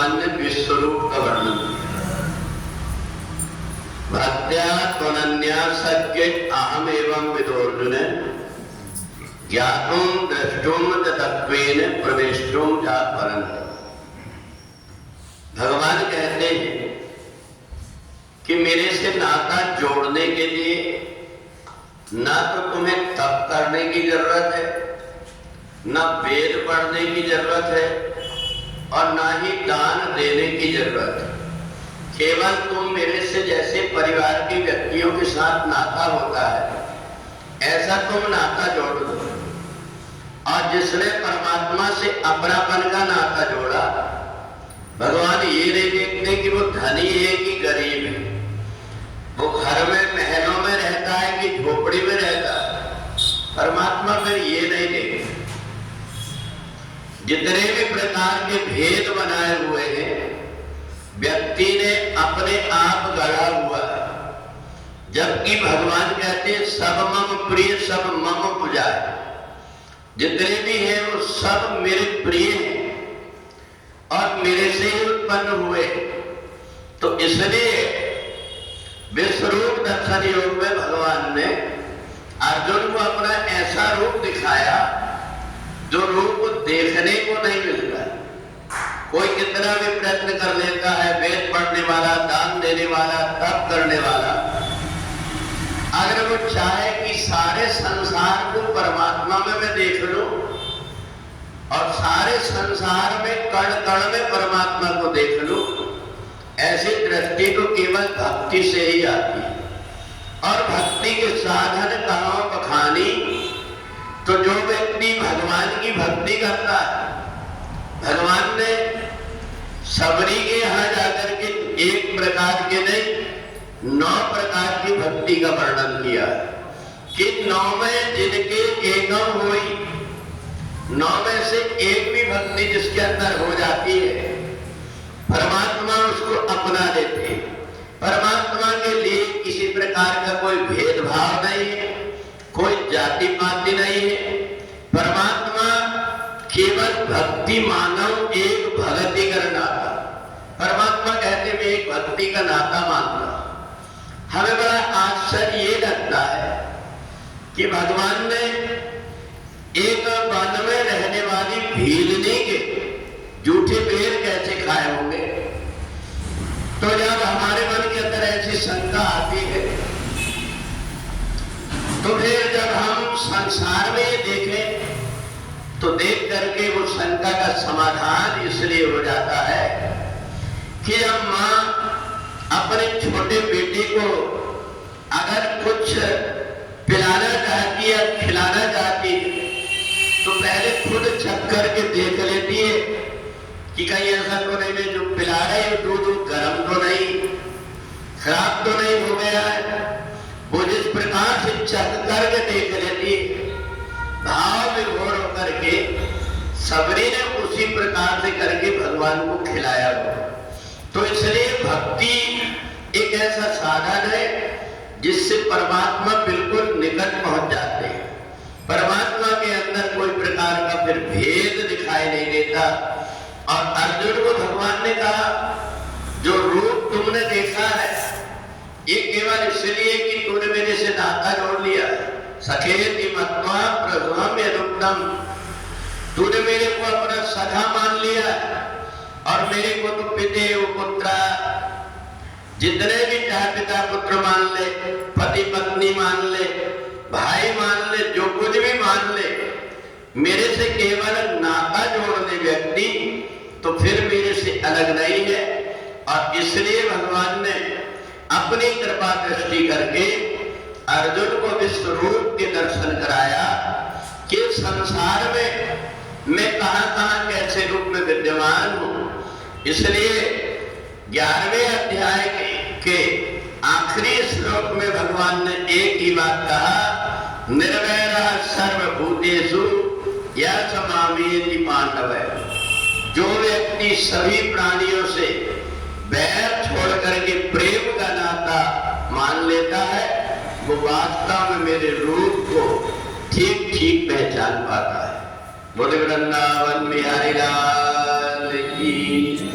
भगवान ने विश्वरूप का वर्णन किया। भक्त्या त्वनन्या सज्ञ अहम एवं विदोर्जुन ज्ञातुम द्रष्टुम तत्त्वेन प्रवेष्टुम जातवरन्त। भगवान कहते हैं कि मेरे से नाता जोड़ने के लिए ना तो तुम्हें तप करने की जरूरत है, ना वेद पढ़ने की जरूरत है और ना ही दान देने की जरूरत है। केवल तुम मेरे से जैसे परिवार के व्यक्तियों के साथ नाता होता है ऐसा तुम नाता जोड़ दो। और जिसने परमात्मा से अपनापन का नाता जोड़ा, भगवान ये नहीं देखते कि वो धनी है कि गरीब है, वो घर में महलों में रहता है कि झोपड़ी में रहता है। परमात्मा फिर ये नहीं देखते। जितने भी प्रकार के भेद बनाए हुए हैं व्यक्ति ने अपने आप गढ़ा हुआ है, जबकि भगवान कहते हैं सब मम प्रिय सब मम पुजाए। जितने भी हैं वो सब मेरे प्रिय हैं और मेरे से ही उत्पन्न हुए। तो इसलिए विश्वरूप दर्शन योग में भगवान ने अर्जुन को अपना ऐसा रूप दिखाया जो रूप देखने को नहीं मिलता। कोई कितना भी प्रयत्न कर लेता है, वेद पढ़ने वाला, दान देने वाला, तप करने वाला, अगर वो चाहे कि सारे संसार को परमात्मा में मैं देख लूं और सारे संसार में कण कण में परमात्मा को देख लूं, ऐसी दृष्टि तो केवल भक्ति से ही आती है। और भक्ति के साधन कहाँ बखानी, तो जो व्यक्ति भगवान की भक्ति करता है, भगवान ने सबरी के यहाँ जाकर के एक प्रकार के नहीं 9 प्रकार की भक्ति का वर्णन किया कि 9 में जिनके एकम हुई, 9 में से एक भी भक्ति जिसके अंदर हो जाती है, परमात्मा उसको अपना लेते हैं। परमात्मा के लिए किसी प्रकार का कोई भेदभाव नहीं है, कोई जाति पाति नहीं है। परमात्मा केवल भक्ति मानव एक भक्ति करना था। परमात्मा कहते मैं एक भक्ति का नाता मानता। हमें बड़ा आश्चर्य ये लगता है कि भगवान ने एक वन में रहने वाली भीलनी के जूठे पेड़ कैसे खाए होंगे। तो जब हमारे मन के अंदर ऐसी शंका आती है, तो फिर जब हम संसार में देखें तो देख करके वो शंका का समाधान इसलिए हो जाता है कि जब माँ अपने छोटे बेटे को अगर कुछ पिलाना चाहती है, खिलाना चाहती है, तो पहले खुद चख करके देख लेती है कि कहीं ऐसा तो नहीं है जो पिला रहे हैं दूध गर्म तो नहीं, खराब तो नहीं हो गया है। वो जिस प्रकार से चख करके देख लेती है, भाव विभोर होकर के सबरी ने उसी प्रकार से करके भगवान को खिलाया हो। तो इसलिए भक्ति एक ऐसा साधन है जिससे परमात्मा बिल्कुल निकट पहुंच जाते हैं। परमात्मा के अंदर कोई प्रकार का फिर भेद दिखाई नहीं देता। और अर्जुन को भगवान ने कहा जो रूप तुमने देखा है ये केवल इसलिए कि तूने मेरे से नाता जोड़ लिया। सखेति मत्वा प्रभुम यदुक्तम, तूने मेरे को अपना सखा मान लिया और मेरे को तो पिते पुत्र, जितने भी चाहे पिता पुत्र मान ले, पति पत्नी मान ले, भाई मान ले, जो कुछ भी मान ले, मेरे से केवल नाता जोड़ने व्यक्ति तो फिर मेरे से अलग नहीं है। और इसलिए भगवान ने अपनी कृपा दृष्टि करके अर्जुन को विश्वरूप के दर्शन कराया कि संसार में मैं कहां कैसे रूप में विद्यमान हूं। इसलिए 11वें अध्याय के आखिरी श्लोक में भगवान ने एक ही बात कहा, निर्वैरः सर्वभूतेषु यः स मामेति पांडव। जो व्यक्ति सभी प्राणियों से बैर छोड़ करके प्रेम का नाता मान लेता है, वो वास्तव में मेरे रूप को ठीक ठीक पहचान पाता है। बोले वृंदावन बिहारी लाल की।